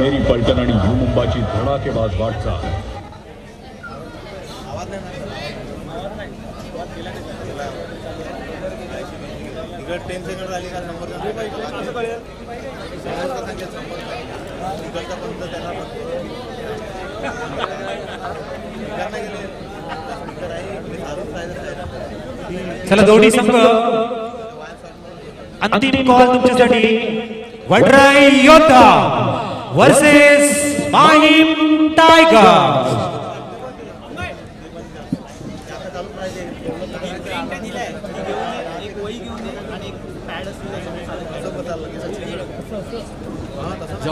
मेरी पलटण आणि यू मुंबाची धडाकेबाज वाटचाल. चला दोन्ही संघ अंतिम कॉल तुमच्यासाठी. वडराई योद्धा वर्सेस माहीम टायगर.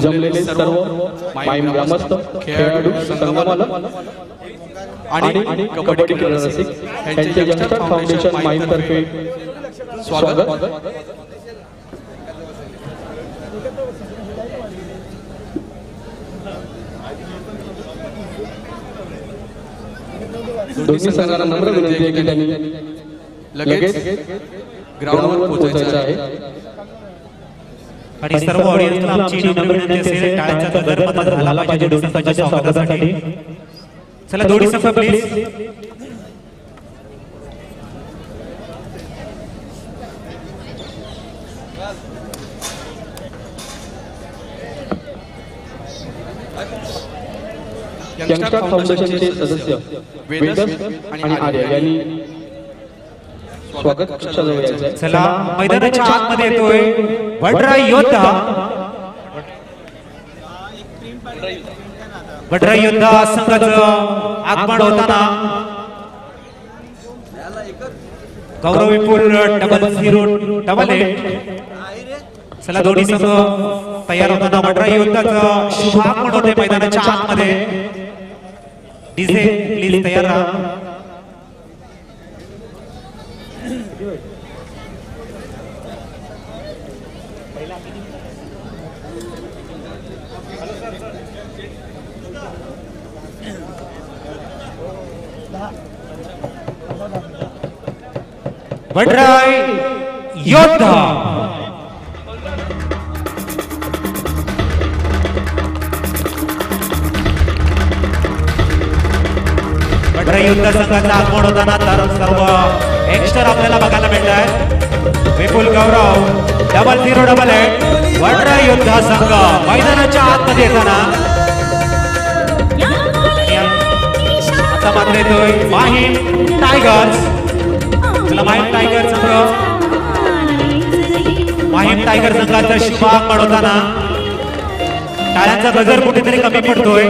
जमलेले सर्व माहीम ग्रामस्थ, खेळाडू, संघमालक आणि कबड्डी क्रीडा रसिक यांचे यंगस्टर फाउंडेशन माहीम तर्फे स्वागत. दोन्ही संघांना नम्र विनंती आहे की त्यांनी लगेच ग्राउंडवर पोहोचायचे आहे. आणि सर्व ऑडियन्सला आमची नम्र विनंती असेल टाळ्यांचा गजर मत झाला पाहिजे दोन्ही संघाच्या स्वागतासाठी. चला दोन्ही संघ प्लीज. यंगस्टर फाउंडेशनचे सदस्य वेदस आणि आर्य यांनी स्वागत कक्षाजवळ यायचं आहे. चला मैदानाच्या आतमध्ये येतोय वडराई योद्धा. वडराई योद्धा संघाचं आगमन होताना गौरव विपुल 0088. चला दोन्ही संघ तयार होताना वडराई योद्धाचं शुभ आगमन होते मैदानाच्या आतमध्ये. डीजे प्लीज तयार राहा. वडराई योद्धा वडराई योद्धा संघाचा आगमन होताना तर सर्व एक्स्ट्रा आपल्याला बघायला मिळत आहे. विपुल गौरव 0088 वडराई योद्धा संघ मैदानाच्या आतमध्ये येताना आता मात्र येतोय माहीम टायगर्स. चला माहीम टायगर संघ माहीम टायगर संघाचा शुभ आगमन होताना टाळ्यांचा गजर कुठेतरी कमी पडतोय.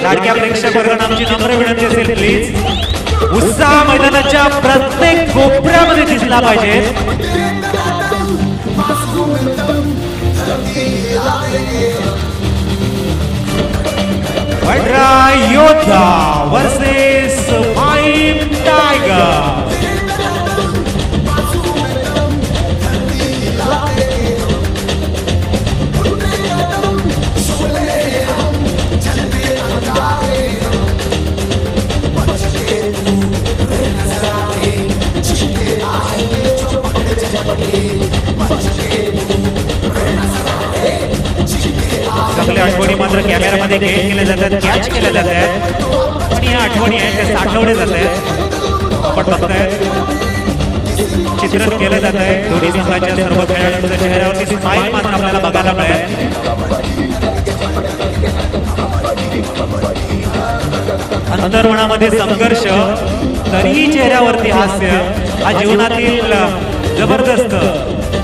लाडक्या प्रेक्षक वर्गांना आमची नम्र विनंती असेल प्लीज उत्साह मैदानाच्या प्रत्येक कोपऱ्यामध्ये दिसला पाहिजे. वडराई योद्धा वर्सेस माहीम टायगर. आपल्या आठवणी मात्र कॅमेरामध्ये कैद केल्या जातात, कॅच केल्या जातात आणि या आठवणी आहेत त्या साठवल्या जात आहेत. आपण बघताय चित्रण केलं जात आहे. दोन्ही संघाच्या सर्व खेळाडूंच्या चेहऱ्यावरती स्माईल मात्र आपल्याला बघायला मिळेल. अंतर्मनामध्ये संघर्ष तरीही चेहऱ्यावरती हास्य. हा जीवनातील जबरदस्त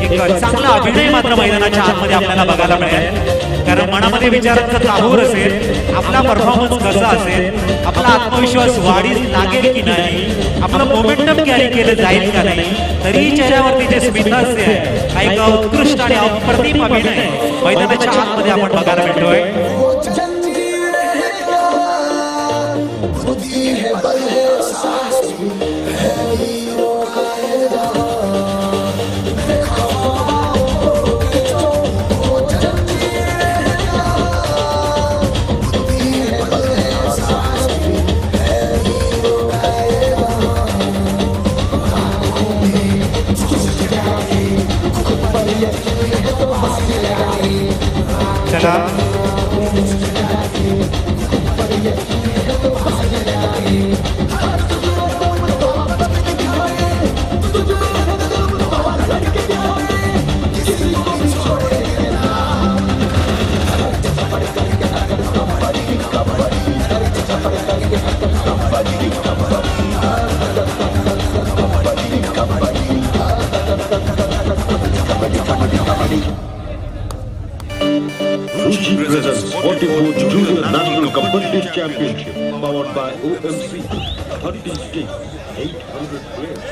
एक चांगला अभिनय मात्र मैदानाच्या आतमध्ये आपल्याला बघायला मिळेल. कारण मनामध्ये विचारांचा काहूर असेल, आपला परफॉर्मन्स कसा असेल, आपला आत्मविश्वास वाढीस लागेल की नाही, आपलं मोमेंटम कॅरी केलं जाईल का नाही, तरीही चेहऱ्यावरती जे स्मितहास्य आहे हा एक उत्कृष्ट आणि अप्रतिम अभिनय मैदानाच्या आतमध्ये आपण बघायला मिळतोय. चला presents 44th Junior National Kabaddi Championship powered by OMC. 30 states, 800 players.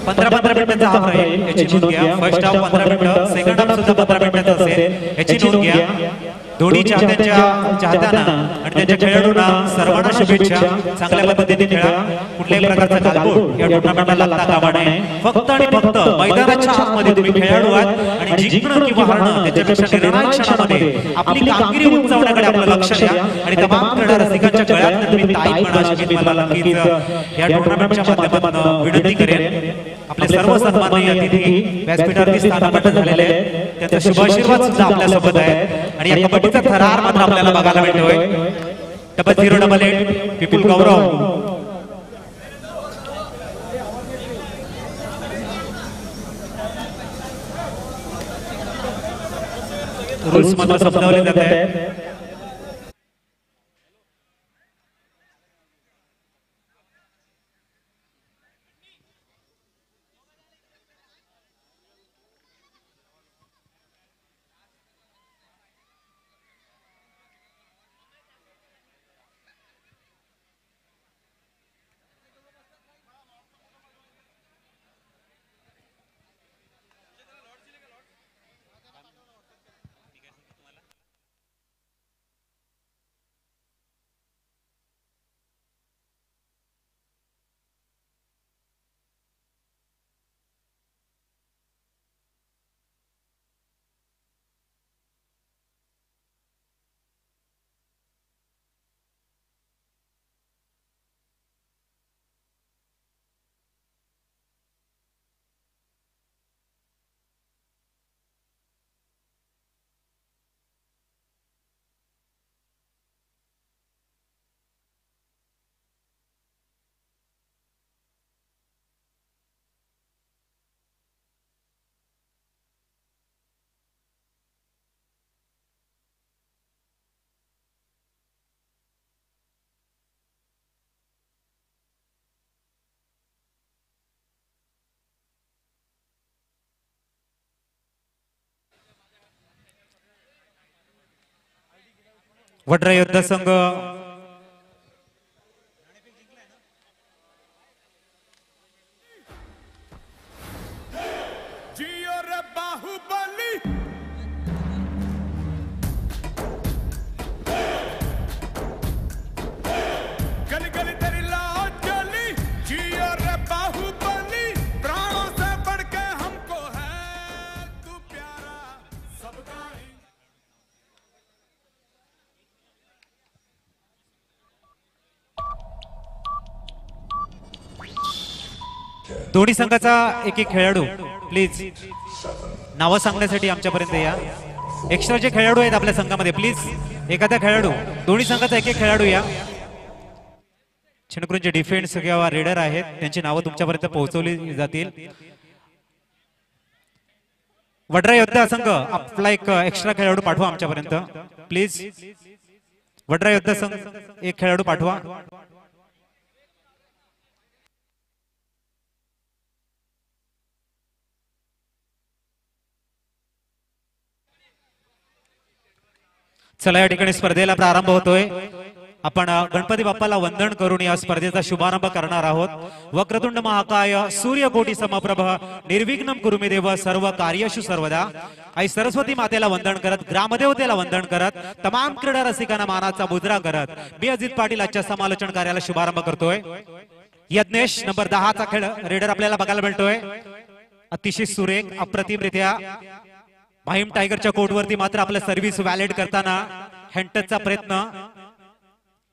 पंधरा मिनिटांचा हाफ राहील याची नोंद घ्या. फर्स्ट हाफ 15 मिनिटं, सेकंड हाफ सुद्धा 15 मिनिटाचा असेल याची नोंद घ्या. दोन्ही चाहत्यांना आणि त्यांच्या खेळाडूंना सर्वांना शुभेच्छा. चांगल्या पद्धतीने खेळा. कुठल्याही प्रकारचा गालबोट या टुर्नामेंटला लागता कामा नये. फक्त आणि फक्त मैदानाच्या आतमध्ये तुम्ही खेळाडू आहात आणि जिंकणं किंवा हरणं त्याच्यापेक्षा निर्णायक क्षणामध्ये आपली कामगिरी उंचावण्याकडे आपलं लक्ष द्या. आणि तमाम क्रीडा रसिकांच्या गळ्यात तुम्ही ताईत म्हणा अशी मला नक्कीच या टुर्नामेंटच्या माध्यमातून विनंती करेन. आपले सर्व सन्माननीय अतिथी व्यासपीठावरती स्थानपन्न झालेले आहेत. त्यांचा शुभाशीर्वाद सुद्धा आपल्या सोबत आहे. आणि या कबड्डीचा थरार मात्र आपल्याला बघायला मिळतोय. 0088 विपुल गौरव, रूल्स मध्ये समजावले जात आहे. वडरा योद्धा संघ बाहुबली गली गली तेरी लाओ चली जियो रे बाहुबली प्राणों से बढ़ के हमको है तू प्यारा सबका ही. दोन्ही संघाचा एक एक खेळाडू प्लीज नावं सांगण्यासाठी आमच्यापर्यंत या. एक्स्ट्रा जे खेळाडू आहेत आपल्या संघामध्ये प्लीज एखादा खेळाडू, दोन्ही संघाचा एक एक खेळाडू या. जेणेकरून जे डिफेन्स किंवा रेडर आहेत त्यांची नावं तुमच्यापर्यंत पोहोचवली जातील. वडरा योद्धा संघ आपला एक एक्स्ट्रा खेळाडू पाठवा आमच्यापर्यंत प्लीज. वडरा योद्धा संघ एक खेळाडू पाठवा. चला या ठिकाणी स्पर्धेला प्रारंभ होतोय. आपण गणपती बाप्पाला वंदन करून या स्पर्धेचा शुभारंभ करणार आहोत. वक्रतुंड महाकाय सूर्यकोटी समप्रभ निर्विघ्नं कुरु मे देव सर्व कार्येषु सर्वदा. आई सरस्वती मातेला वंदन करत, ग्रामदेवतेला वंदन करत, तमाम क्रीडा रसिकांना मानाचा मुद्रा करत मी अजित पाटील आजच्या समालोचन कार्याला शुभारंभ करतोय. यज्ञेश नंबर 10 चा खेळ रेडर आपल्याला बघायला मिळतोय. अतिशय सुरेख अप्रतिमरित्या भाईम टायगरच्या कोर्टवरती मात्र आपलं सर्व्हिस व्हॅलिड करताना हँडटचचा प्रयत्न.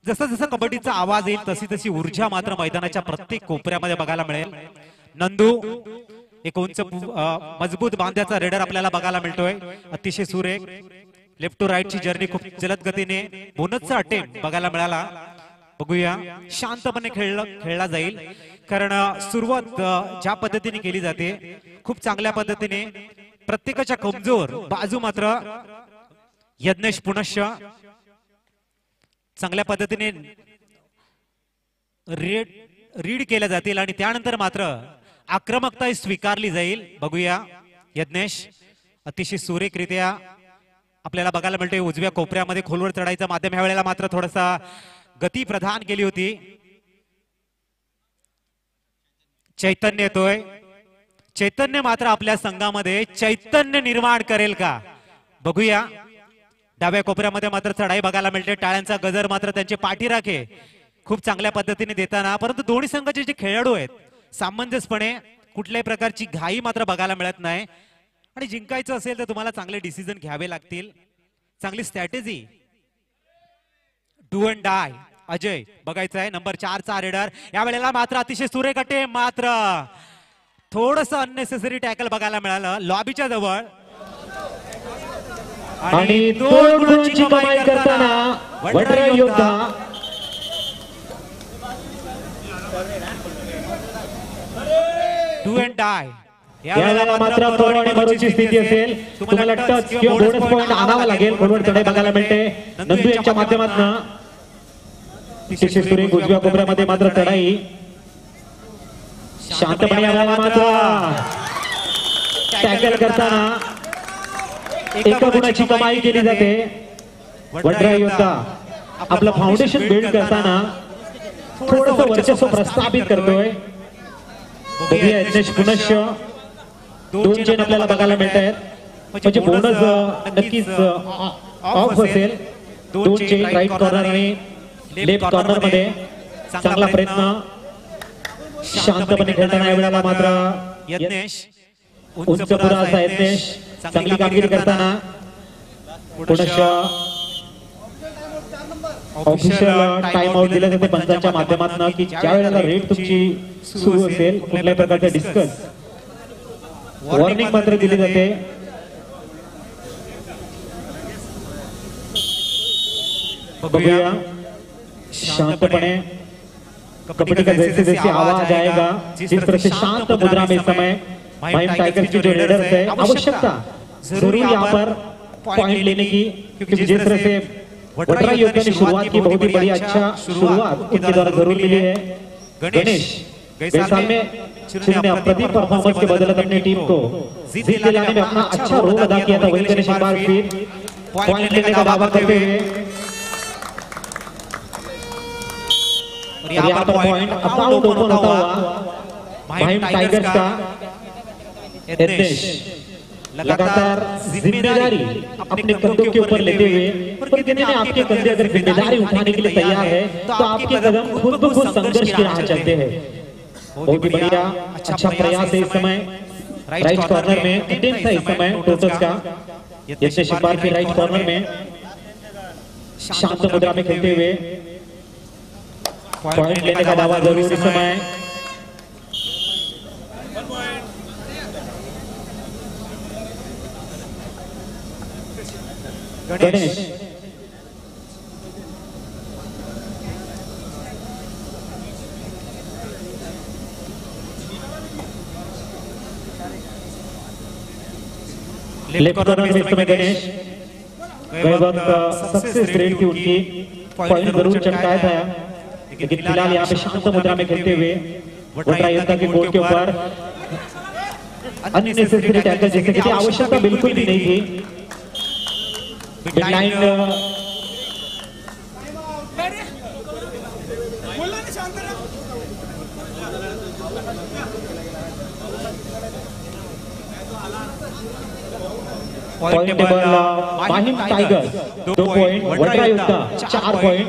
जसं जसं कबड्डीचा आवाज येईल तशी तशी ऊर्जा मात्र मैदानाच्या प्रत्येक कोपऱ्यामध्ये बघायला मिळेल. नंदू एक उंच मजबूत बांध्याचा रेडर आपल्याला बघायला मिळतोय. अतिशय सुरेख लेफ्ट टू राईटची जर्नी खूप जलद गतीने बोनसचा अटेम्प्ट बघायला मिळाला. बघूया शांतपणे खेळला जाईल कारण सुरुवात ज्या पद्धतीने केली जाते खूप चांगल्या पद्धतीने प्रत्येकाच्या कमजोर बाजू मात्र यज्ञेश पुनश्च चांगल्या पद्धतीने रीड केल्या जातील आणि त्यानंतर मात्र आक्रमकता स्वीकारली जाईल. बघूया यज्ञेश अतिशय सुरेखरित्या आपल्याला बघायला मिळते उजव्या कोपऱ्यामध्ये खोलवर चढायचं माध्यम ह्या वेळेला मात्र थोडासा गती प्रदान केली होती. चैतन्य येतोय. चैतन्य मात्र आपल्या संघामध्ये चैतन्य निर्माण करेल का बघूया. डाव्या कोपऱ्यामध्ये मात्र चढाई बघायला मिळते. टाळ्यांचा गजर मात्र त्यांचे पाठीराखे खूप चांगल्या पद्धतीने देताना परंतु दोन्ही संघाचे जे खेळाडू आहेत सामंजस्यपणे कुठल्याही प्रकारची घाई मात्र बघायला मिळत नाही आणि जिंकायचं असेल तर तुम्हाला चांगले डिसिजन घ्यावे लागतील. चांगली strategy do and dye. Ajay बघायचं आहे नंबर 4 चा रेडर या वेळेला मात्र अतिशय सुरेख अटेम्प्ट मात्र थोडस अननेसेसरी टॅकल बघायला मिळालं लॉबीच्या जवळ आणि 2 गुणांची कमाई करताना वडरा योद्धा डू अँड डाय. यावेळेला मात्र करो आणि मरूची स्थिती असेल. तुम्हाला टच किंवा बोनस पॉइंट आणावा लागेल. खोलवर चढाई बघायला मिळते नंदू यांच्या माध्यमातून. अतिशय सुरेख उजव्या कोपऱ्यामध्ये मात्र चढाई शांतपणे यावेळेला मात्र टॅकल करताना एका गुणाची कमाई केली जाते. वडरा योद्धा आपलं फाउंडेशन बिल्ड करताना थोडंसं वर्चस्व प्रस्थापित करतोय. बघूया यज्ञेश पुनश्च 2 चेन आपल्याला बघायला मिळत आहेत म्हणजे बोनस नक्कीच ऑफ असेल. 2 चेन राईट कॉर्नर आणि लेफ्ट कॉर्नर मध्ये चांगला प्रयत्न शांतपणे खेळताना यावेळेला मात्र यज्ञेश उंच पुरा असा यज्ञेश चांगली कामगिरी करताना पुनश्च ऑफिशियल टाइम आउट दिला जाते पंचांच्या माध्यमातून की ज्या वेळेला रेट तुमची सुरू असेल कुठल्याही प्रकारचे डिस्कस वॉर्निंग मात्र दिली जाते. बघूया शांतपणे कबड्डी का जैसे जैसे आवाज आएगा जिस तरह से शांत मुद्रा में समय माइम टाइगर्स के जो रेडर्स है आवश्यकता जरूर यहाँ पर पॉइंट लेने की क्योंकि जिस तरह से वडरा योद्धा ने शुरुआत की बहुत ही बड़ी अच्छा शुरुआत उनके द्वारा जरूर मिली है. गणेश गए साल में जिन्होंने अप्रतिम परफॉर्मेंस के बदौलत अपनी टीम को जीत दिलाने में अपना अच्छा रोल अदा किया था वही गणेश एक बार फिर पॉइंट लेने का दावा करते हुए और यहाँ पर पॉइंट अकाउंट ओपन होता हुआ माइम टाइगर्स का यज्ञेश लगातार जिम्मेदारी अपने कंधों के ऊपर लेते हुए और कहते हैं आपके कंधे अगर जिम्मेदारी उठाने के लिए तैयार है तो आपके कदम खुद ब खुद संघर्ष की राह चलते हैं. बहुत ही बढ़िया अच्छा प्रयास है इस समय राइट कॉर्नर में अटेम्प्ट था इस समय टोटल्स का. यज्ञेश एक बार फिर राइट कॉर्नर में शांत मुद्रा में खेलते हुए पॉइंट लेने का दावा जरूर इस समय. गणेश लेफ्ट कॉर्नर में इस समय गणेश गए वक्त सक्सेस रेट की उनकी पॉइंट जरूर चमकाया था लेकिन फिलहाल यहाँ पे शांत मुद्रा में खेलते हुए वडरा योद्धा के कोर्ट के ऊपर अननेसेसरी टैकल जैसे कि आवश्यकता बिल्कुल भी नहीं थी. Midline point table Mahim tigers 2 point Vadra योद्धा 4 पॉइंट.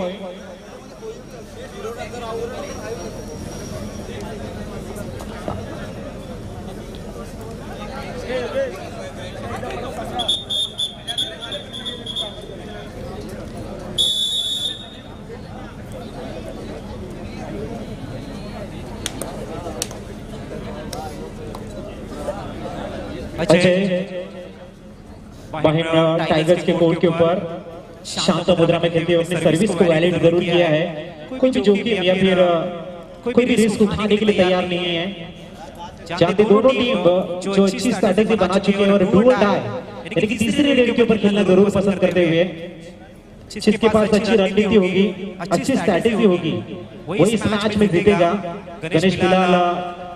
अजय माहिम टाइगर्स के कोर्ट के ऊपर शांत मुद्रा में खेलते हुए अपनी सर्विस को वैलिड जरूर किया है। कोई भी जोखिम या फिर कोई भी रिस्क उठाने के लिए तैयार नहीं है। जहाँ पे दोनों टीम जो अच्छी स्ट्रैटेजी बना चुके हैं और डू और डाई यानी कि तीसरे रेड के ऊपर खेलना जरूर पसंद करते हुए, जिसके पास अच्छी रणनीति होगी, अच्छी स्ट्रैटेजी होगी, वही इस मैच में जीतेगा। गणेश फिलहाल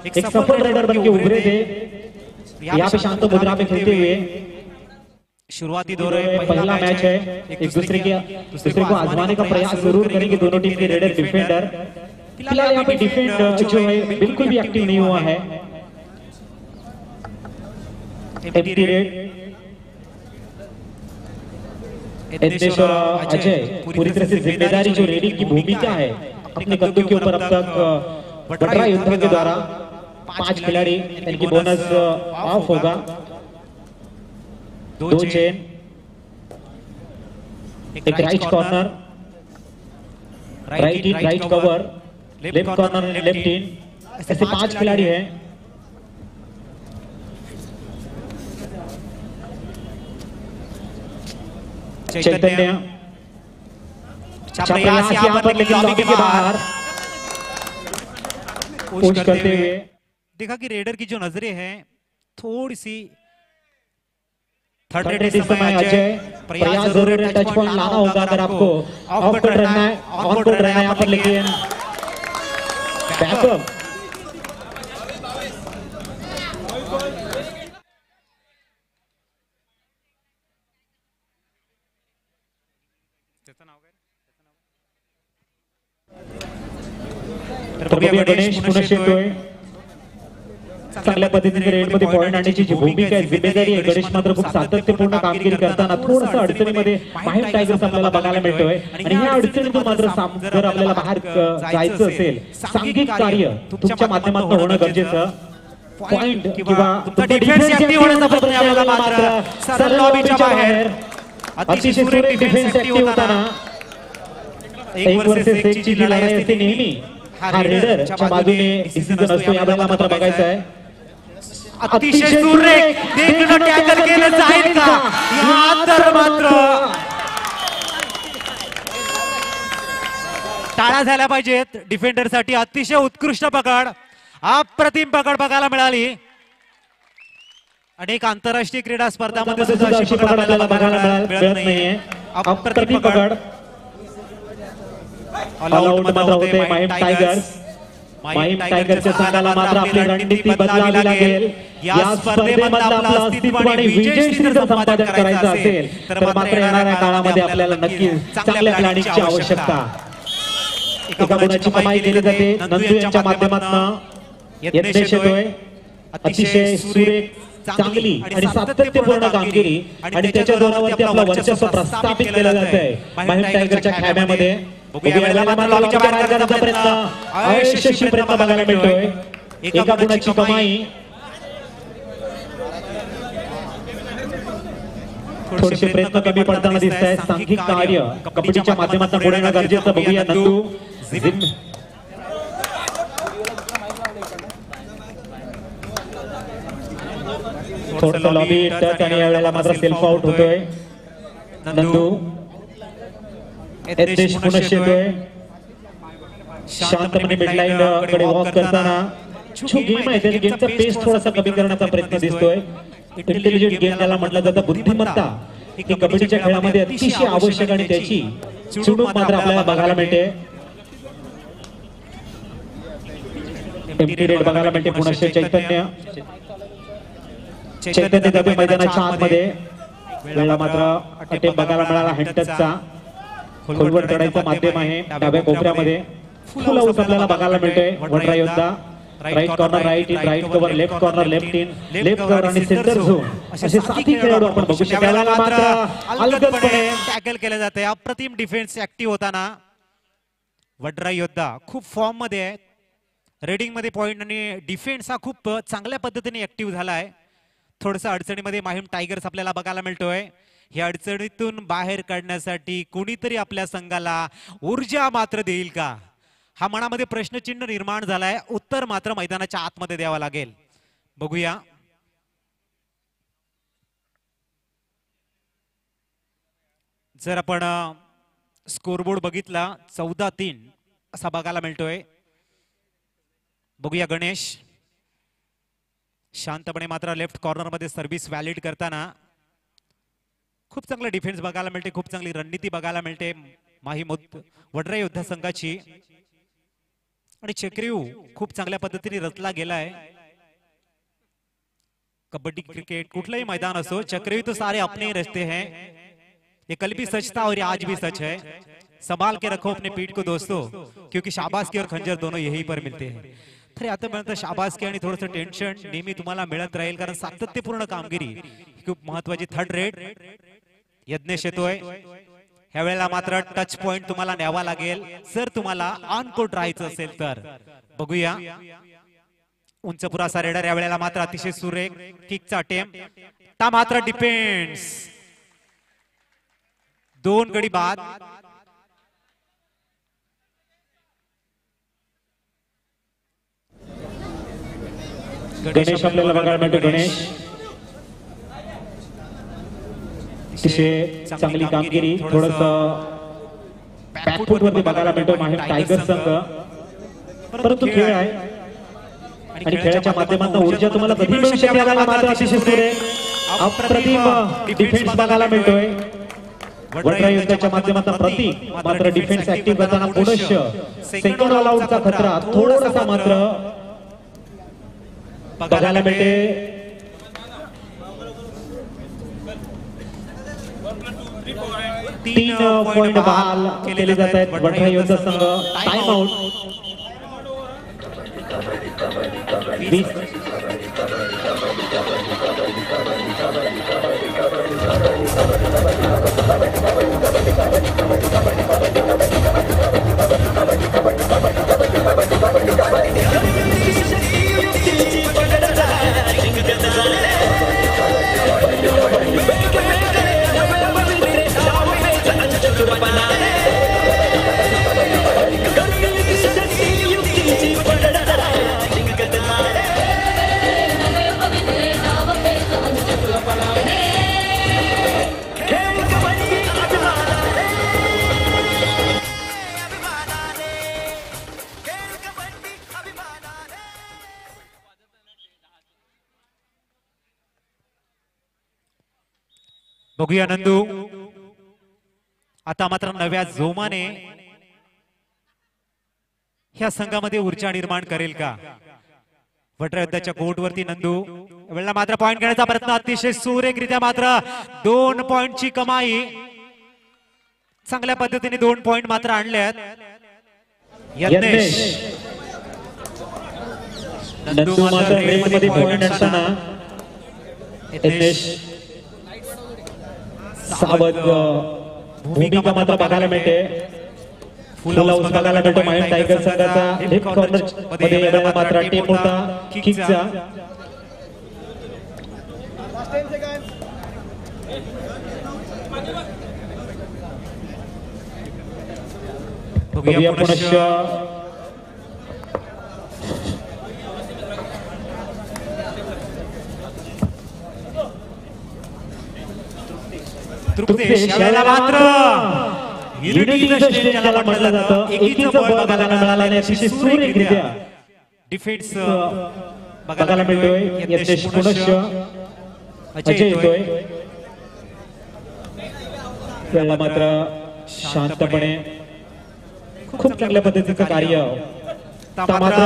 एक सफल रेडर बन के उभरे थे यहाँ पे शांत मुद्रा में खेलते हुए। शुरुआती दौर पहला मैच है, एक दूसरे को आजमाने का प्रयास जरूर करेंगे दोनों टीम के रेडर डिफेंडर। फिलहाल यहाँ पे डिफेंड जो है बिल्कुल भी एक्टिव नहीं हुआ है। एम्प्टी रेड यज्ञेश और अजय पूरी तरह से जिम्मेदारी जो रेडिंग की भूमिका है अपने कंधों के ऊपर अब तक वड्रा योद्धा के द्वारा 5 खिलाड़ी यानी कि बोनस ऑफ होगा। 2 चेन, एक right corner, right in, right cover, left corner, left in, ऐसे 5 खिलाड़ी हैं। चैतन्य प्रयास यहाँ पर लेकिन लॉबी के बाहर पुश करते हुए। देखा कि रेडर की जो नजरें हैं थोड़ी सी थर्ड रेड इस समय अजय प्रयास जरूर है, टच पॉइंट लाना होगा अगर आपको ऑफ कोर्ट रहना है, ऑन कोर्ट रहना है यहाँ पर, लेकिन बैकअप गणेश पुनश्च येतोय। चांगल्या पद्धतीने रेडमध्ये पॉइंट आणण्याची जी भूमिका आहे, जिम्मेदारी आहे, गणेश मात्र खूप सातत्यपूर्ण कामगिरी करताना थोडंसं अडचणीमध्ये माहीम टायगर्स आपल्याला बघायला मिळतोय। आणि ह्या अडचणीतून मात्र जर आपल्याला बाहेर जायचं असेल, सांघिक कार्य तुमच्या माध्यमातून होणं गरजेचं। पॉइंट किंवा डिफेन्स ऍक्टिव्ह होण्याचा प्रयत्न आपल्याला मात्र सरळ लॉबीच्या बाहेर अतिशय सुरेख डिफेन्स ऍक्टिव्ह होताना 1 वर्सेस 1 ची लढाई असते नेहमी। हा रेडरच्या बाजूने डिसिजन असतो, यावेळेला मात्र बघायचं आहे अतिशय सुरेख देखणं टॅकल केलं जाईल का, या तर मात्र टाळ्या झाल्या पाहिजेत डिफेंडर साठी। अतिशय उत्कृष्ट पकड, अप्रतिम पकड बघायला मिळाली। अनेक आंतरराष्ट्रीय क्रीडा स्पर्धांमध्ये सुद्धा अशी पकड आपल्याला बघायला मिळत नाहीये। अप्रतिम पकड ऑल आउट मात्र होते माहीम टायगर्स। माहीम टायगरच्या संघाला मात्र आपली रणनीती बदलावी लागेल। या स्पर्धेमध्ये आपलं अस्तित्व आणि विजयश्री जर संपादन करायचं असेल तर मात्र येणाऱ्या काळामध्ये आपल्याला नक्की चांगल्या प्लॅनिंगची आवश्यकता। एका गुणाची कमाई केली जाते नंदू यांच्या माध्यमातून। यज्ञेश येतोय, अतिशय सुरेख, चांगली आणि सातत्यपूर्ण कामगिरी आणि त्याच्या जोरावरती आपलं वर्चस्व प्रस्थापित केलं जात आहे माहीम टायगरच्या खेळामध्ये। लॉबीच्या बाहेर जाण्याचा प्रयत्न, अयशस्वी प्रयत्न बघायला मिळतोय। एका गुणाची कमाई, थोडेसे प्रयत्न कमी पडताना दिसत आहे। सांघिक कार्य कबड्डीच्या माध्यमातून पुढे येणं गरजेचं। बघूया नंदू थोडंसं लॉबी टच आणि यावेळेला मात्र सेल्फ आउट होतोय नंदू। यज्ञेश पुनश्च येतोय, शांतपणे मिडलाईन कडे वॉक करताना। जो गेम आहे त्या गेमचा पेस थोडासा कमी करण्याचा प्रयत्न दिसतोय। इंटेलिजंट गेम त्याला म्हटलं जातं, बुद्धिमत्ता ही कबड्डीच्या खेळामध्ये अतिशय आवश्यक आणि त्याची चुणूक मात्र आपल्याला बघायला मिळते। एम्प्टी रेड बघायला मिळते पुनश्च चैतन्य जाते मैदानाच्या आतमध्ये। वेळा मात्र अटेम्प्ट बघायला मिळाला हँटसचा। खोलवर चढायचं माध्यम आहे डाव्या कोपऱ्यामध्ये। फुल हाऊस आपल्याला बघायला मिळतोय वड्रा योद्धा। Right corner, right in, right cover, left corner, left in, left cover आणि सेंटर झोन असे 7 खेळाडू आपण बघू शकतो। मात्र अलगदपणे टॅकल केले जाते। अप्रतिम डिफेन्स ऍक्टिव्ह होताना वड्रा योद्धा खूप फॉर्म मध्ये आहे। रेडिंग मध्ये पॉइंट आणि डिफेन्स हा खूप चांगल्या पद्धतीने ऍक्टिव्ह झालाय। थोडंसं अडचणीमध्ये माहीम टायगर्स आपल्याला बघायला मिळतोय। या अडचणीतून बाहेर काढण्यासाठी कोणीतरी आपल्या संघाला ऊर्जा मात्र देईल का, हा मनामध्ये प्रश्नचिन्ह निर्माण झालाय। उत्तर मात्र मैदानाच्या आतमध्ये द्यावं लागेल। बघूया जर आपण स्कोरबोर्ड बघितला 14-3 असा बघायला मिळतोय. बघूया गणेश शांतपणे मात्र लेफ्ट कॉर्नर मध्ये सर्व्हिस व्हॅलिड करताना खूप चांगला डिफेन्स बघायला मिळते, खूप चांगली रणनीती बघायला मिळते माही वडराई योद्धा संघाची. आणि चक्रव्यूह खूप चांगल्या पद्धतीने रचला गेलाय. कबड्डी क्रिकेट कुठलंही मैदान असो, चक्रव्यूह तो सारे अपने ही रचते हैं. ये कल भी सच था और ये आज भी सच है. संभाल के रखो अपने पीठ को दोस्तों, क्योंकि शाबासकी और खंजर दोनों यही पर मिलते हैं. तर आता मिळतं शाबासकी आणि थोडंसं टेन्शन नेहमी तुम्हाला मिळत राहील, कारण सातत्यपूर्ण कामगिरी खूप महत्वाची. थर्ड रेड यज्ञेश येतोय. ह्या वेळेला मात्र टच पॉइंट तुम्हाला न्यावा लागेल जर तुम्हाला ऑन कोर्ट राहायचं असेल तर. बघूया उंच पुरासा रेडर या वेळेला मात्र अतिशय सुरेख किकचा अटेम्प्ट. ता मात्र डिफेन्स 2 गडी बाद. गणेश आपल्याला बघायला मिळतो. गणेश अतिशय चांगली कामगिरी, थोडस बॅकफूट वरती बघायला मिळतो माहीम टायगर संघ. परंतु खेळ आहे आणि खेळाच्या माध्यमातून ऊर्जा तुम्हाला कधी मिळू शकते. मात्र अतिशय सुरेख अप्रतिम डिफेन्स बघायला मिळतोय. वडराई योद्ध्याच्या माध्यमातून प्रतीक मात्र डिफेन्स ऍक्टिव्ह करताना पुढे सेकंड ऑल आउटचा खतरा थोडासा मात्र बघायला मिळते. 3 पॉइंट बहाल केले जात आहेत वडराई योद्धा संघ. Time out. बघूया नंदू आता मात्र नव्या जोमाने ह्या संघामध्ये ऊर्जा निर्माण करेल का. वडराई योद्ध्याच्या कोर्टवरती नंदू वेळेला मात्र पॉइंट घेण्याचा प्रयत्न अतिशय सुरेखरित्या मात्र 2 पॉइंटची कमाई. चांगल्या पद्धतीने 2 पॉइंट मात्र आणल्यात यज्ञेश. नंदू मात्र रेडमध्ये पॉइंट असताना यज्ञेश सावध भूमिका मात्र बघायला मिळते. फुल हाऊस बघायला मिळतो माहीम टायगर संघाचा. लेफ्ट कॉर्नर मध्ये मात्र टेप होता किकचा. बघूया पुनश्च तृप्तेश यावेळेला मात्र युनिटी स्टेज ज्याला म्हटलं जातं एकीचं बळ बघायला मिळालं आणि अतिशय सुरेखरित्या डिफेन्स बघायला मिळतोय. यज्ञेश पुनश्च अजय येतोय. त्याला मात्र शांतपणे खूप चांगल्या पद्धतीचं कार्य मात्र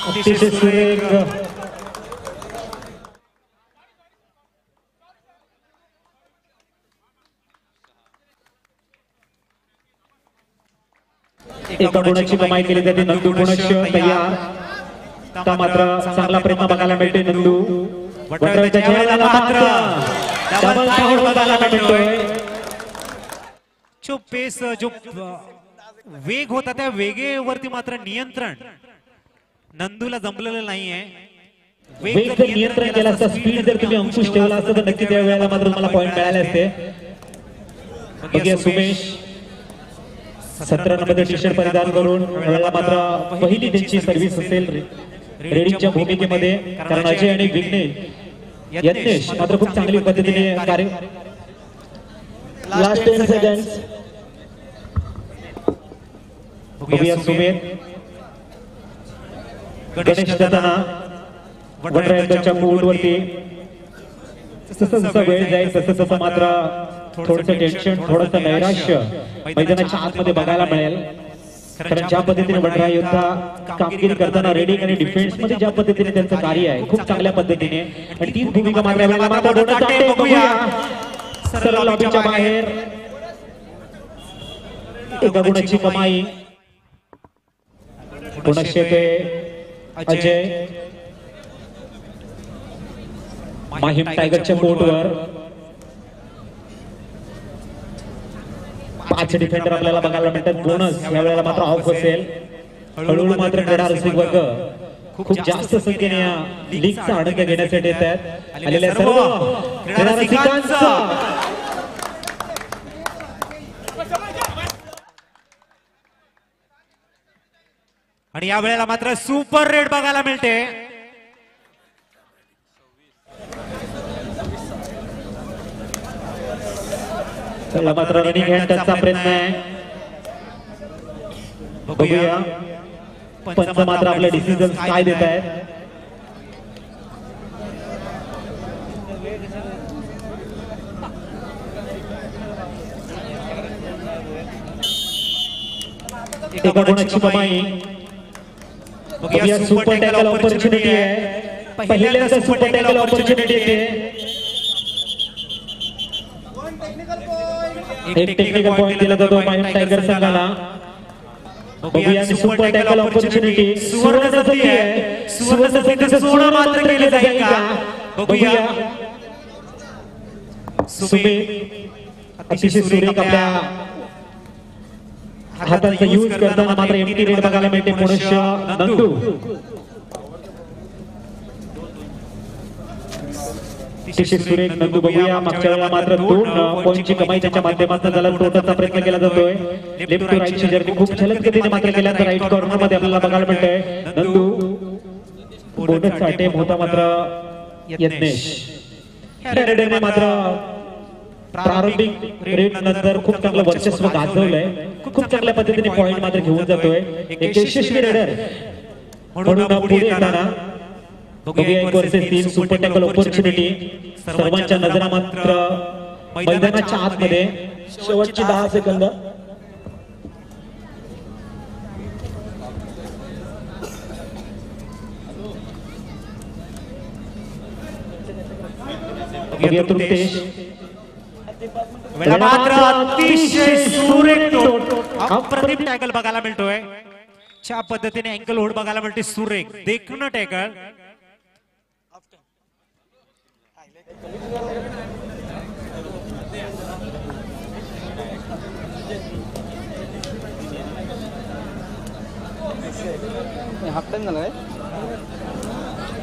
अतिशय सुरेख. एका गुणाची कमाई केली जाते. नंदू पुनश्च तयार. आता मात्र चांगला प्रयत्न बघायला मिळते नंदू. वडराईच्या वेळेला मात्र डबल शॉट बघायला मिळतोय. जो पेस जो वेग होता त्या वेगेवरती मात्र नियंत्रण नंदूला जमलेलं नाहीये. वेग जर नियंत्रण केलं असतं, स्पीड जर तुम्ही अंकुश ठेवला असतं तर नक्की त्या वेळेला मात्र मला पॉइंट मिळाले असते. बघूया सुमेश 17 नंबर टी शर्ट परिधान करून वेळेला मात्र पहिली त्यांची सर्व्हिस असेल रेडिंगच्या भूमिकेमध्ये. कारण अजय आणि विघ्नेश यज्ञेश मात्र खूप चांगली पद्धतीने कार्य लास्ट 10 सेकंड्स. बघूया सुमेर गणेश दादा वडरायांच्या कोर्टवरती. जसं वेळ जाईल तसं मात्र थोडंसं टेन्शन, थोडंसं नैराश्य मैदानाच्या आतमध्ये बघायला मिळेल. कारण ज्या पद्धतीने वडराय योद्धा कामगिरी करताना रेडिंग आणि डिफेन्स मध्ये ज्या पद्धतीने त्यांचं कार्य आहे खूप चांगल्या पद्धतीने, आणि तीच भूमिका मात्र बघूया सरळ लॉबीच्या बाहेर. एका गुणाची कमाई. गुणशे ते अजय माहीम टायगरच्या कोर्टवर. 5 डिफेंडर आपल्याला बघायला मिळतात. बोनस या वेळेला मात्र ऑफ असेल. हळूहळू मात्र क्रीडा रसिक वर्ग खूप जास्त संख्येने या लीगचा आनंद घेण्यासाठी येत आहेत. आलेल्या सर्व क्रीडा रसिकांचा आणि या वेळेला मात्र सुपर रेड बघायला मिळते. मात्र रनिंग हँडचा प्रयत्न आहे. बघूया पंच मात्र आपले डिसिजन काय देत आहेत. एका गुणाची कमाई. बघूया सुपर टॅकल ऑपॉर्च्युनिटी आहे. पहिल्यांदा सुपर टॅकल ऑपॉर्च्युनिटी येते. एक टेक्निकल पॉइंट दिला जातो माहीम टायगर संघाला. बघूया सुपर टॅकल ऑपॉर्च्युनिटी. सुवर्ण संधी आहे. सुवर्ण संधीचं सोनं मात्र केलं जाईल का. बघूया सुमेर अतिशय सुरेख आपल्या हाताचा यूज करताना मात्र एमटी रेड बघायला मिळते. पुनश्च नंदू अतिशय सुरेख नंदू. बघूया मागच्या वेळेला मात्र 2 पॉईंटची कमाई त्याच्या माध्यमातून झाला. टोटलचा प्रयत्न केला जातोय. लेफ्ट टू राईटची जर्नी खूप छलक गतीने मात्र केल्यानंतर राईट कॉर्नर मध्ये आपल्याला बघायला मिळतंय नंदू. बोनसचा अटेम्प्ट होता मात्र यज्ञेश. रेडने मात्र प्रारंभिक रेड नंतर खूप चांगलं वर्चस्व गाजवलंय. खूप चांगल्या पद्धतीने पॉइंट मात्र घेऊन जातोय. एक यशस्वी रेडर म्हणून पुढे येताना. बघूया 1 वर्सेस 3 सुपर टॅकल ऑपॉर्च्युनिटी. सर्वांच्या नजरा मात्र मैदानाच्या आतमध्ये. शेवटची 10 सेकंद. बघूया तृप्तेश मात्र अतिशय सुरेख अप्रतिम टॅकल बघायला मिळतोय. ज्या पद्धतीने अँकल होल्ड बघायला मिळते सुरेख देखणं टॅकल.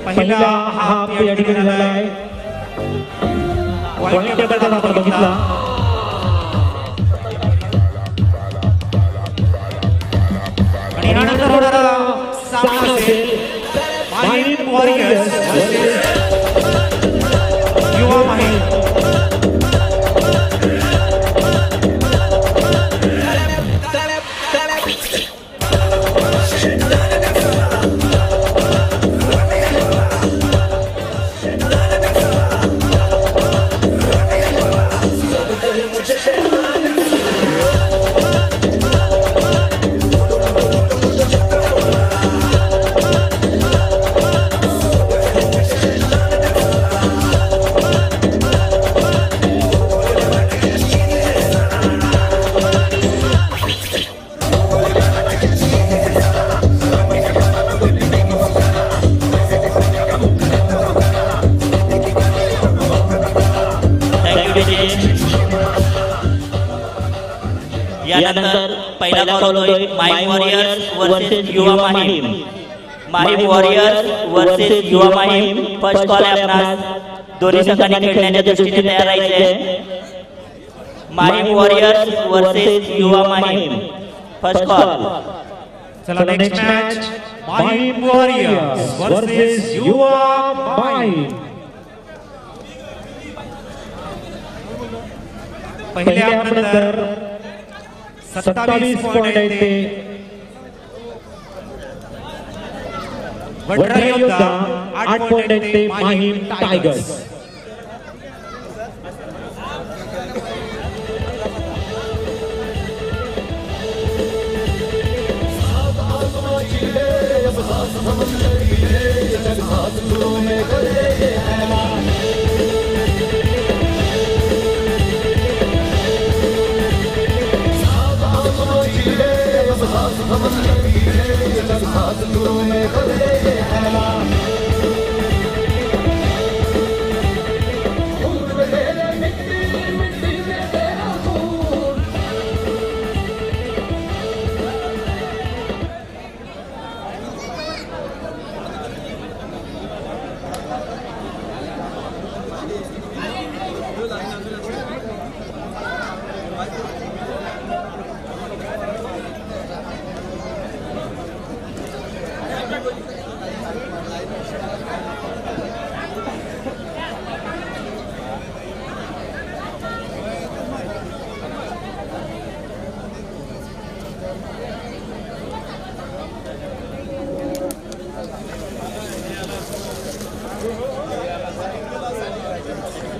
पहिला हाफ या ठिकाणी झाला आहे. पॉइंट टेबल आपण बघितला. आणि यानंतर होणारा सामना असेल माहीम वॉरियर्स युवा माहीम. यानंतर पहिला कॉल होतोय Mahim warriors versus Yuva Mahim. Mahim warriors versus Yuva Mahim. First call आहे आपणास. दोन्ही संघांनी खेळण्याच्या दृष्टीने तयार राहायचे. Mahim warriors versus Yuva Mahim. First call. चला next match Mahim warriors versus Yuva Mahim. पहिल्या हाफ नंतर 27 पॉइंट आहेत ते वडरा योद्धा, 8 पॉइंट आहेत ते Mahim tigers.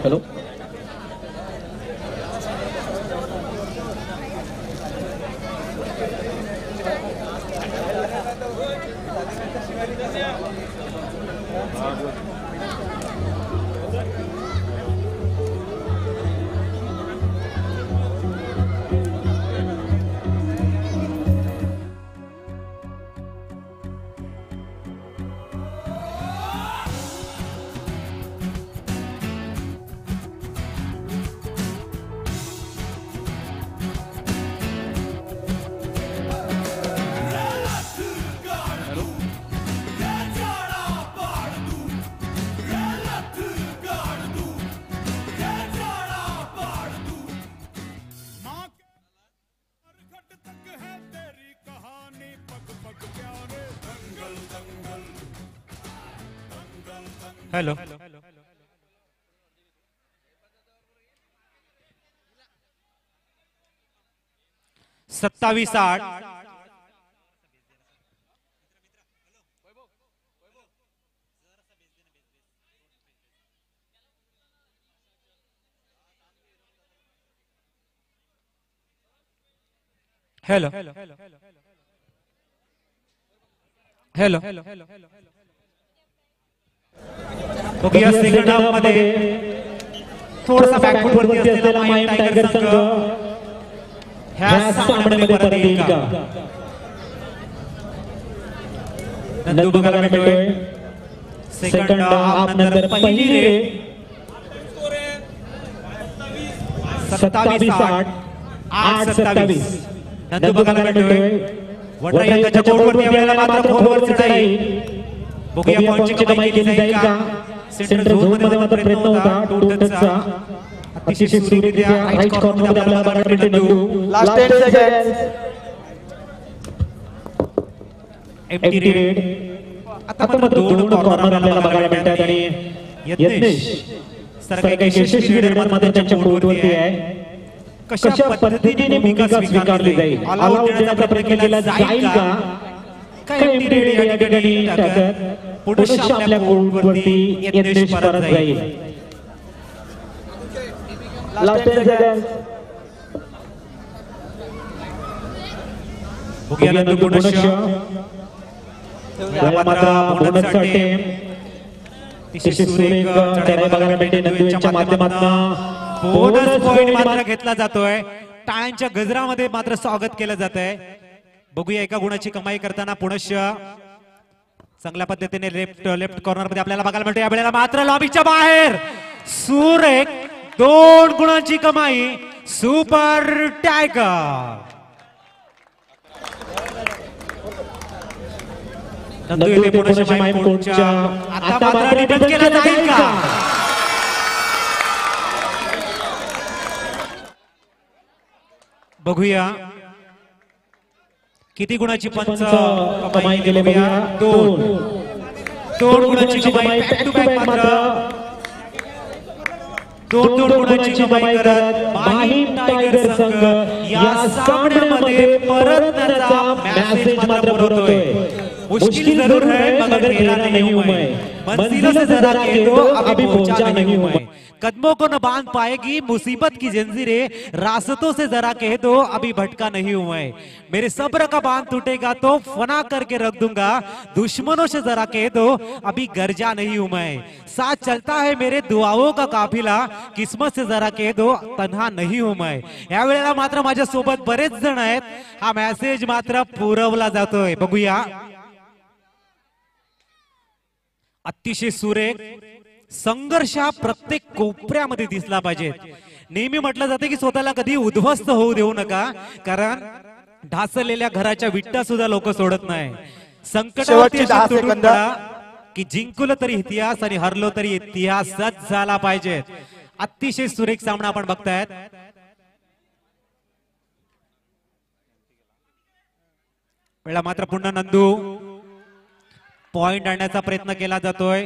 Hello hello 27-8. Hello hello बघूया सेकंड हाफ मध्ये थोडासा बॅकफुट वरती असलेला माहीम टायगर संघ ह्या सामन्यामध्ये परत येईल का? नंदू बघायला मिळतोय सेकंड हाफ नंतर पहिली रे 27-8 8-27 नंदू बघायला मिळतोय वडरा योद्धाच्या कोर्टवरती या वेळेला मात्र फोरवर चढाई. बघूया पॉईंटची कमाई केली जाईल का? सेंटर झोन मध्ये मात्र प्रयत्न होता टोटलचा अतिशय सुरेखरित्या राईट कॉर्नर मध्ये आपल्याला बघायला मिळते Nandu. Last 10 seconds. Empty red. आता मात्र दोन कॉर्नर आपल्याला बघायला मिळतात आणि यज्ञेश सारखा यशस्वी रेडर मध्ये त्यांच्या कोर्टवरती आहे. कशा पद्धतीने भूमिका स्वीकारली जाईल? ऑल आउट देण्याचा प्रयत्न केला जाईल का? काय एम्प्टी रेड या ठिकाणी टाकत पुढे आपल्या कोर्टवरती यज्ञेश परत जाईल. Last 10 seconds. बघूया नंदू पुढे मात्र बोनससाठी अतिशय सुरेख चढाई बघायला मिळते नंदू यांच्या माध्यमातून. बोनस पॉइंट मात्र घेतला जातोय. टाळ्यांच्या गजरामध्ये मात्र स्वागत केलं जात आहे. बघूया एका गुणाची कमाई करताना पुनश्च चांगल्या पद्धतीने लेफ्ट कॉर्नर मध्ये आपल्याला बघायला मिळते. यावेळेला मात्र लॉबीच्या बाहेर सुरेख 2 गुणांची कमाई सुपर टायगर. नंदू येथे पुनश्च माहीम कोर्टच्या आता मात्र रिटर्न केला जाईल का? बघूया किती गुणाची पंच कमाई केली. बघूया 2 गुणाची कमाई बॅक टू बॅक मात्र दोन गुणांची कमाई करत माहीम टायगर संघ या सामन्यामध्ये परतण्याचा मेसेज मात्र पुरवतोय। मुश्किल जरूर है मगर मेरा नहीं हूं मैं, मंजिलों से जरा कह दो अभी पहुंचा नहीं हूं मैं, कदमों को न बांध पाएगी मुसीबत की जंजीरें, रास्तों से जरा कह दो अभी भटका नहीं हूं मैं, मेरे सब्र का बांध टूटेगा तो फना करके रख दूंगा, दुश्मनों से जरा कह दो अभी गर्जा नहीं हूं मैं, साथ चलता है मेरे दुआओं का काफिला, किस्मत से जरा कह दो तन्हा नहीं हूं मैं। या वेळेला मात्र माझ्या सोबत बरेच जण आहेत, हा मेसेज मात्र पुरवला जातोय। बघूया अतिशय सुरेख संघर्ष हा प्रत्येक कोपऱ्यामध्ये दिसला पाहिजे। नेहमी म्हटलं जाते की स्वतःला कधी उद्ध्वस्त होऊ देऊ नका, कारण ढासलेल्या घराच्या विटा सुद्धा लोक सोडत नाही। संकटावरती सोडून पडा की जिंकलो तरी इतिहास आणि हरलो तरी इतिहासच झाला पाहिजे। अतिशय सुरेख सामना आपण बघतायत। वेळा मात्र पुन्हा नंदू पॉइंट आणण्याचा प्रयत्न केला जातोय।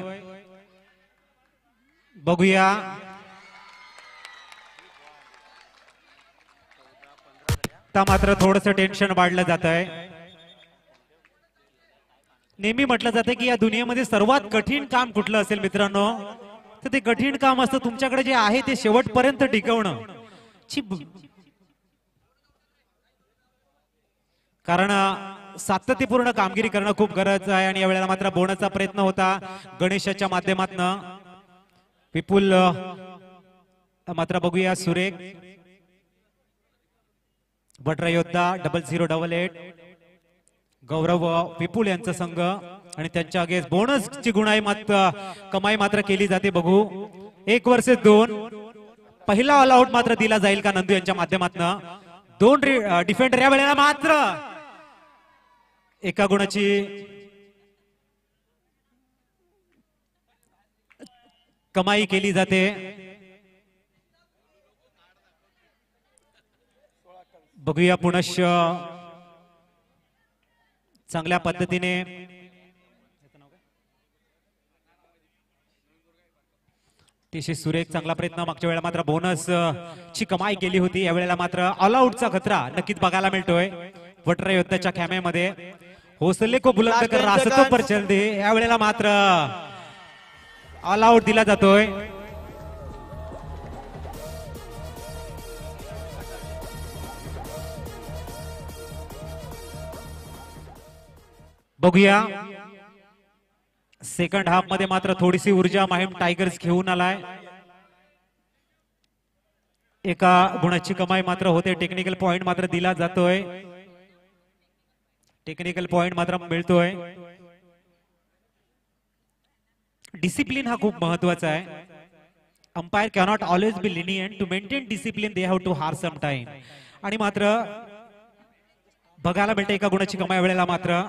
बघूया आता मात्र थोडस टेन्शन वाढलं जात आहे। नेहमी म्हटलं जाते की या दुनियेमध्ये सर्वात कठीण काम कुठलं असेल मित्रांनो, तर ते कठीण काम असतं तुमच्याकडे जे आहे ते शेवटपर्यंत टिकवणं। कारण सातत्यपूर्ण कामगिरी करणं खूप गरज आहे आणि या वेळेला मात्र बोनसचा प्रयत्न होता गणेशाच्या माध्यमातून। विपुल मात्र बघूया सुरेख बटरा योद्धा 0088 गौरव विपुल यांचा संघ आणि त्यांच्या अगेन्स्ट बोनसची कमाई मात्र केली जाते। बघू 1 वर्सेस 2 पहिला ऑल आउट मात्र दिला जाईल का नंदू यांच्या माध्यमातून। 2 डिफेंडर या वेळेला मात्र 1 गुणाची कमाई केली जाते। बघूया पुनश्च चांगल्या पद्धतीने अतिशय सुरेख चांगला प्रयत्न। मागच्या वेळेला मात्र बोनस ची कमाई केली होती, या वेळेला मात्र ऑल आउटचा खतरा नक्कीच बघायला मिळतोय वटरा योद्धाच्या खेम्यामध्ये। हौसले को बुलंद कर रास्तों पर चल दे, या वेळेला मात्र ऑल आउट दिला जातोय। बघूया सेकंड हाफ मध्ये मात्र थोडीशी ऊर्जा माहीम टायगर्स घेऊन आलाय। 1 गुणाची कमाई मात्र होते, टेक्निकल पॉइंट मात्र दिला जातोय, टेक्निकल पॉइंट मात्र मिळतोय। डिसिप्लिन हा खूप महत्वाचा आहे। Umpire cannot always be lenient, to maintain discipline they have to harsh some time. आणि मात्र बघायला मिळते 1 गुणाची कमाई वेळेला मात्र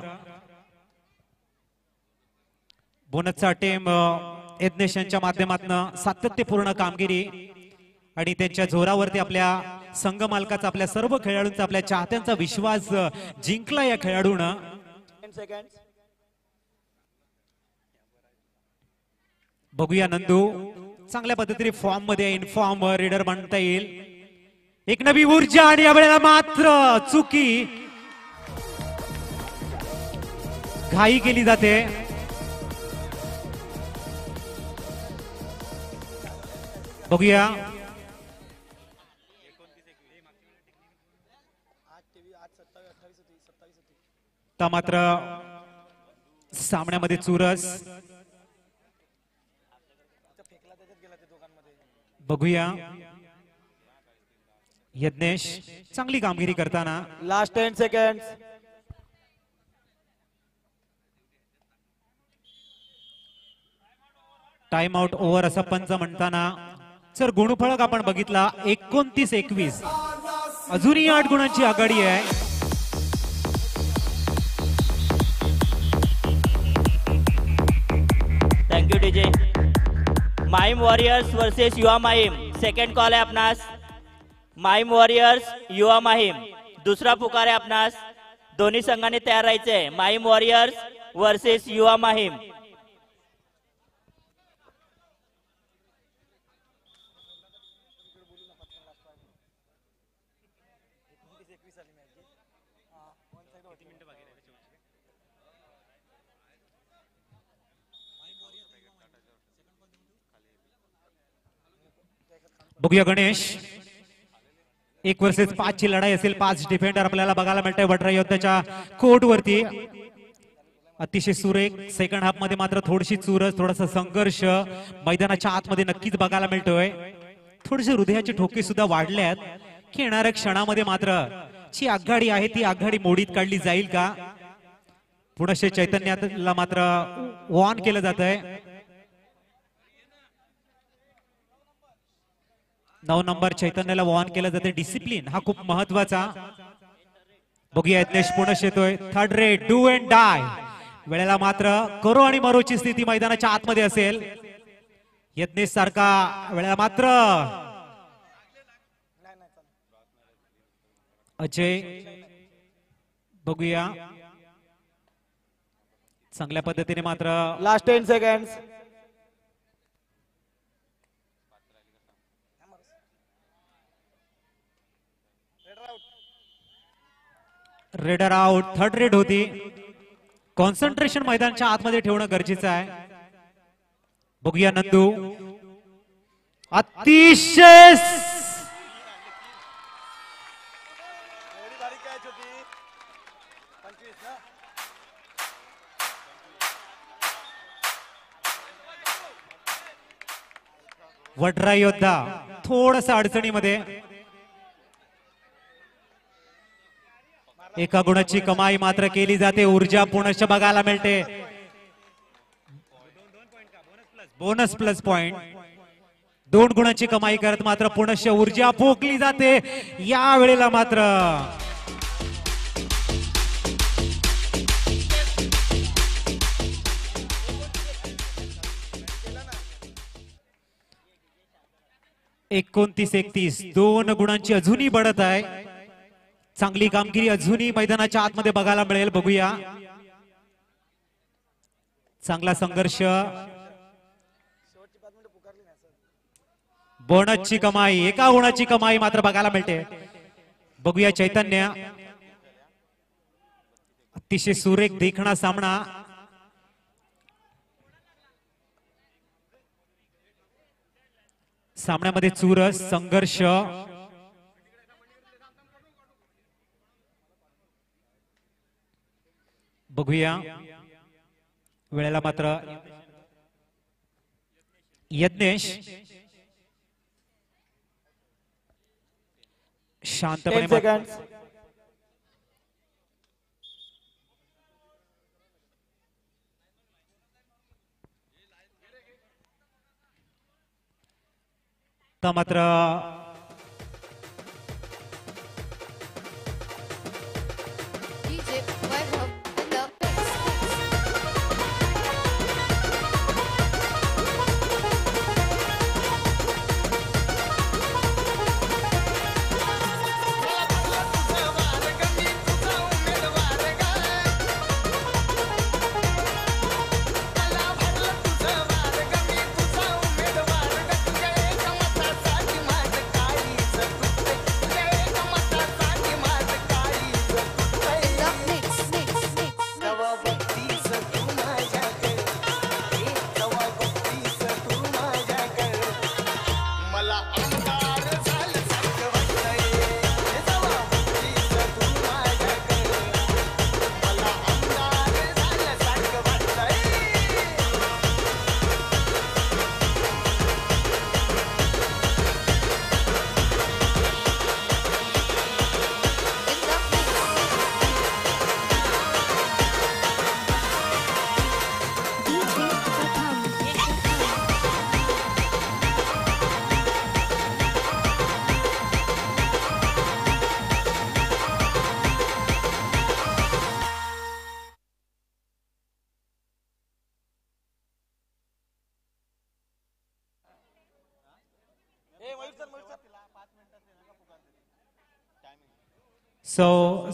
बोनसचा टीम यज्ञेश यांच्या माध्यमातून सातत्यपूर्ण कामगिरी आणि त्यांच्या जोरावरती आपल्या संघ मालकाचा, आपल्या सर्व खेळाडूंचा, आपल्या चाहत्यांचा विश्वास जिंकला या खेळाडूनं। बघूया नंदू चांगल्या पद्धतीने फॉर्म मध्ये इनफॉर्म रीडर म्हणता येईल। एक नवी ऊर्जा आणि या वेळेला मात्र चुकी घाई केली जाते। बघूया मात्र सामन्यामध्ये चुरस। बघूया यज्ञेश चांगली कामगिरी करताना। Last 10 seconds. Time out over असं पंच म्हणताना सर गुणफलक आपण बघितला 29-21, अजूनही 8 गुणांची आघाडी आहे। Thank you DJ. Mahim warriors versus युवा माहिम, सेकंड कॉल है अपनास। माहिम वॉरियर्स युवा माहिम, दूसरा पुकार है अपनास। दोन्ही संघाने तयार राहायचे। माहिम वॉरियर्स वर्सेस युवा माहिम। बघूया गणेश, 1 वर्सेस 5 ची लढाई असेल. 5 डिफेंडर आपल्याला बघायला मिळतंय वडराई योद्ध्याच्या कोर्ट वरती. अतिशय सुरेख. सेकंड हाफ मध्ये मात्र थोडीशी चुरस, थोडासा संघर्ष मैदानाच्या आतमध्ये नक्कीच बघायला मिळतोय. थोडेसे हृदयाचे ठोके सुद्धा वाढले आहेत की येणाऱ्या क्षणामध्ये मात्र जी आघाडी आहे ती आघाडी मोडीत काढली जाईल का. पुनश्च चैतन्याला मात्र वॉर्न केलं जात आहे. 9 नंबर चैतन्याला वॉर्न केलं जाते. डिसिप्लिन हा खूप महत्वाचा. बघूया यज्ञेश पुनश्च येतोय. Third red do and dye. वेळेला मात्र करो आणि मरोची स्थिती मैदानाच्या आतमध्ये असेल. यज्ञेश सारखा वेळेला मात्र अजय, बघूया चांगल्या पद्धतीने मात्र last 10 seconds. Raider out. Third red होती. कॉन्सन्ट्रेशन मैदानाच्या आतमध्ये ठेवणं गरजेचं आहे. बघूया नंदू, अतिशय वडराई योद्धा थोडंसं अडचणीमध्ये. एका गुणाची कमाई मात्र केली जाते. ऊर्जा पुनश्च बघायला मिळते. Bonus plus point. 2 गुणाची कमाई करत मात्र पुनश्च ऊर्जा पोकली जाते. या वेळेला मात्र एकोणतीस 31. 2 गुणांची अजूनही बढत आहे. चांगली कामगिरी अजूनही मैदानाच्या आतमध्ये बघायला मिळेल. बघूया चांगला संघर्ष. बोनसची कमाई, 1 गुणाची कमाई मात्र बघायला मिळते. बघूया चैतन्य, अतिशय सुरेख देखणा सामना. सामन्यामध्ये चुरस, संघर्ष. बघूया वेळेला मात्र यज्ञेश शांतपणे मात्र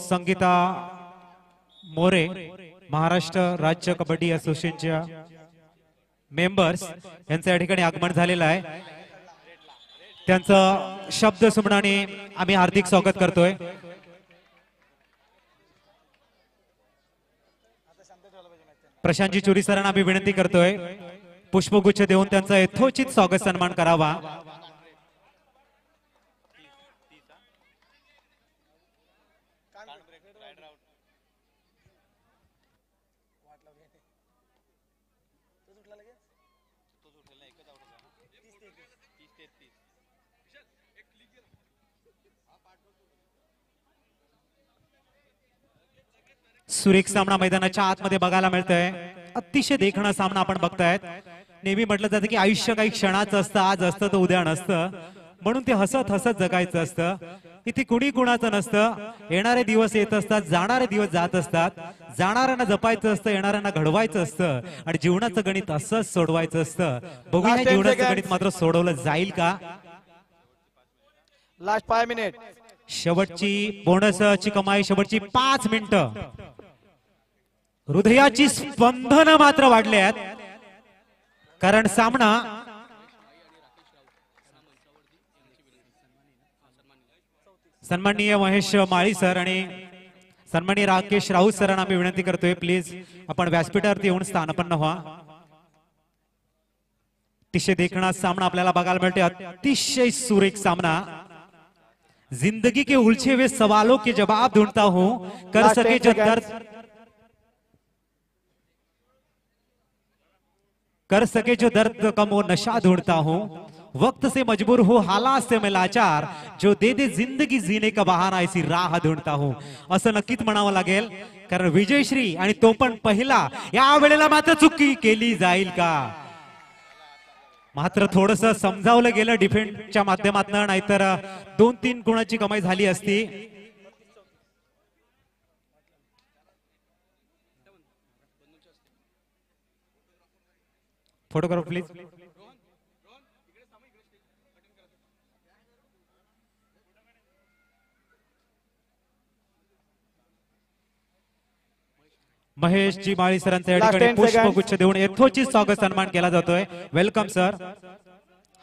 संगीता मोरे, महाराष्ट्र राज्य कबड्डी असोसिएशनच्या मेंबर्स यांचं या ठिकाणी आगमन झालेलं आहे. त्यांचं शब्द सुमनाने आम्ही हार्दिक स्वागत करतोय. प्रशांतजी चोरी सरांना आम्ही विनंती करतोय पुष्पगुच्छ देऊन त्यांचा यथोचित स्वागत सन्मान करावा. सुरेख सामना मैदानाच्या आतमध्ये बघायला मिळतोय. अतिशय देखणा सामना आपण बघतायत. नेहमी म्हटलं जातं की आयुष्य काही क्षणाचं असतं, आज असतं तर उद्या नसतं, म्हणून ते हसत हसत जगायचं असतं. इथे कुणी कुणाचं नसतं. येणारे दिवस येत असतात, जाणारे दिवस जात असतात. जाणाऱ्यांना जपायचं असतं, येणाऱ्यांना घडवायचं असतं आणि जीवनाचं गणित असंच सोडवायचं असतं. बघूया जीवनाचं गणित मात्र सोडवलं जाईल का. Last 5 minute. शेवटची बोनसची कमाई, शेवटची 5 मिनिटं. हृदयाची स्पंदन मात्र वाढले आहेत, कारण सामना सन्माननीय महेश माळी सर आणि सन्माननीय राकेश राऊत सरांना आम्ही विनंती करतोय, प्लीज आपण व्यासपीठावरती येऊन स्थानपन्न व्हा. अतिशय देखणा सामना आपल्याला बघायला मिळते. अतिशय सुरेख सामना. जिंदगी के उलझे हुए सवालों के जवाब ढूंढता हूं, कर सके जो दर्द कम वो नशा ढूंढता हूं, वक्त से मजबूर हो हालात से मैं लाचार, जो दे दे जिंदगी जीने का बहाना ऐसी राह ढूंढता हूं. असं नक्कीच म्हणावं लागेल, कारण विजयश्री आणि तो पण पहिला. या वेळेला मात्र चुकी केली जाईल का. मात्र थोडस समजावलं गेलं डिफेंसच्या माध्यमातून, नाहीतर 2-3 गुणाची कमाई झाली असती. Photograph please. महेश जी माळी सरांचा या ठिकाणी पुष्पगुच्छ देऊन यथोचित स्वागत सन्मान केला जातोय. वेलकम सर,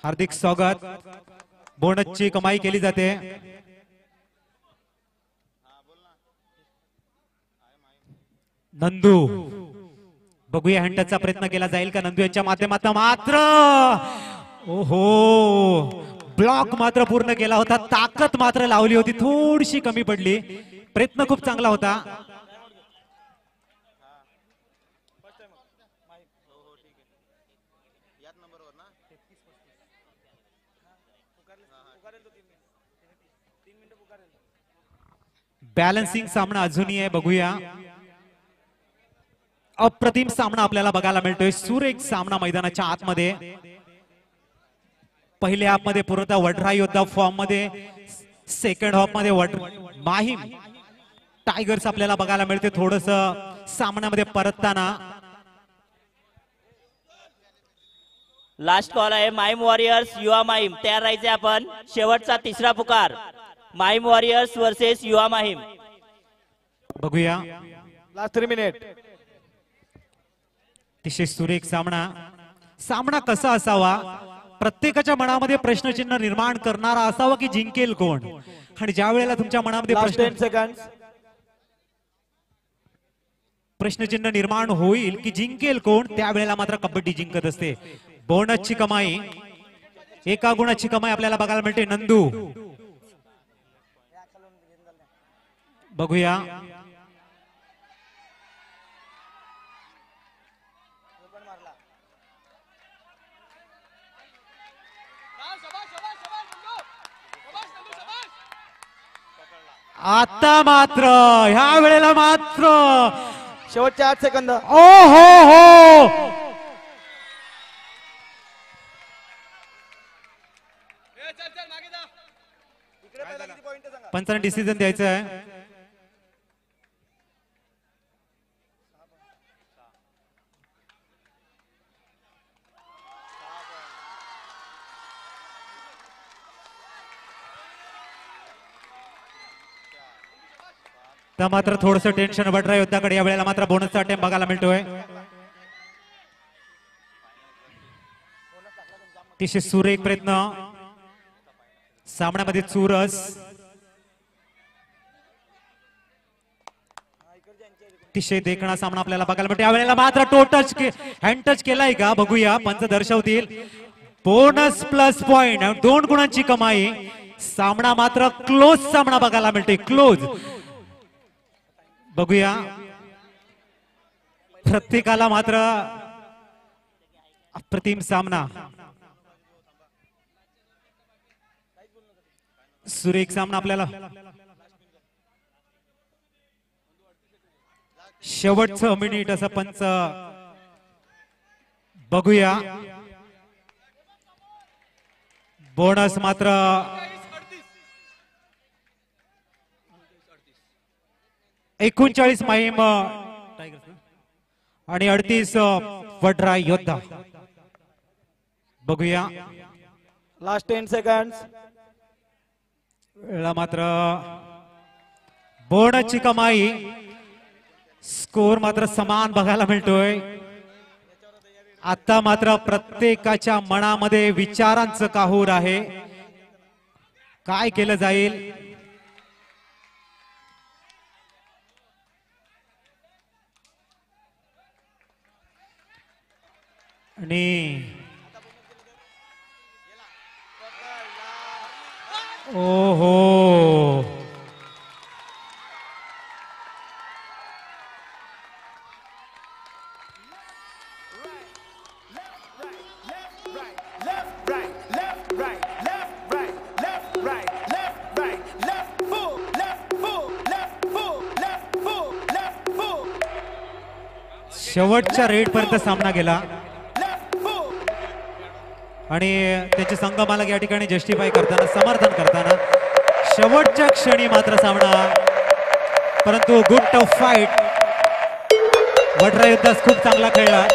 हार्दिक स्वागत. बोनसची कमाई केली जाते. नंदू, बघूया हंटचा प्रयत्न केला जाईल का नंदू यांच्या माध्यमातून. मात्र ओहो, ब्लॉक मात्र पूर्ण केला होता. ताकद मात्र लावली होती, थोडीशी कमी पडली. प्रयत्न खूप चांगला होता. बॅलन्सिंग सामना अजूनही आहे, बघूया. अप्रतिम सामना आपल्याला बघायला मिळतोय. सुरेख सामना मैदानाच्या आतमध्ये. पहिल्या हाफ मध्ये पूर्णतः वडरा योद्धा फॉर्म मध्ये, सेकंड हाफ मध्ये माहीम टायगर्स आपल्याला बघायला मिळते थोडस सामन्यामध्ये परतताना. लास्ट कॉल आहे माहीम वॉरियर्स युवा माहीम. तयार राहायचे आपण. शेवटचा तिसरा पुकार. Mahim warriors versus Yuva Mahim. बघूया. Last 3 minute. अतिशय सुरेख सामना. सामना कसा असावा, प्रत्येकाच्या मनामध्ये प्रश्नचिन्ह निर्माण करणारा असावा की जिंकेल कोण. आणि ज्या वेळेला तुमच्या मनामध्ये प्रश्नचिन्ह निर्माण होईल की जिंकेल कोण, त्यावेळेला मात्र कबड्डी जिंकत असते. बोनसची कमाई, 1 गुणाची कमाई आपल्याला बघायला मिळते. नंदू, बघूया. आता मात्र ह्या वेळेला मात्र शेवटचे 8 सेकंद. ओ हो, 5 डिसिजन द्यायचं आहे. तर मात्र थोडंसं टेन्शन वडरा योद्धाकडे. या वेळेला मात्र बोनसचा अटेम्प्ट बघायला मिळतोय. अतिशय सुरेख प्रयत्न सामन्यामध्ये. चुरस, अतिशय देखणा सामना आपल्याला बघायला मिळतो. यावेळेला मात्र हँड टच केलाय का, बघूया. पंच दर्शवतील. बोनस प्लस पॉइंट, 2 गुणांची कमाई. सामना मात्र क्लोज सामना बघायला मिळते. क्लोज. बघूया. प्रत्येकाला मात्र अप्रतिम सामना, सुरेख सामना आपल्याला शेवटचं मिनिट असं पंच बघूया. बोनस मात्र 39 माहीम आणि 38 वडराय योद्धा. बघूया लास्ट 10 सेकंड्स. वेळा मात्र बोनसची कमाई, स्कोर मात्र समान बघायला मिळतोय. आता मात्र प्रत्येकाच्या मनामध्ये विचारांचं काहूर आहे. काय केलं जाईल? आणि ओहो, शेवटच्या रेड पर्यंत सामना गेला आणि त्याचे संघ मालक या ठिकाणी जस्टिफाय करताना, समर्थन करताना शेवटच्या क्षणी मात्र सामना, परंतु गुड टफ फाईट. वडराय योद्धा खूप चांगला खेळला.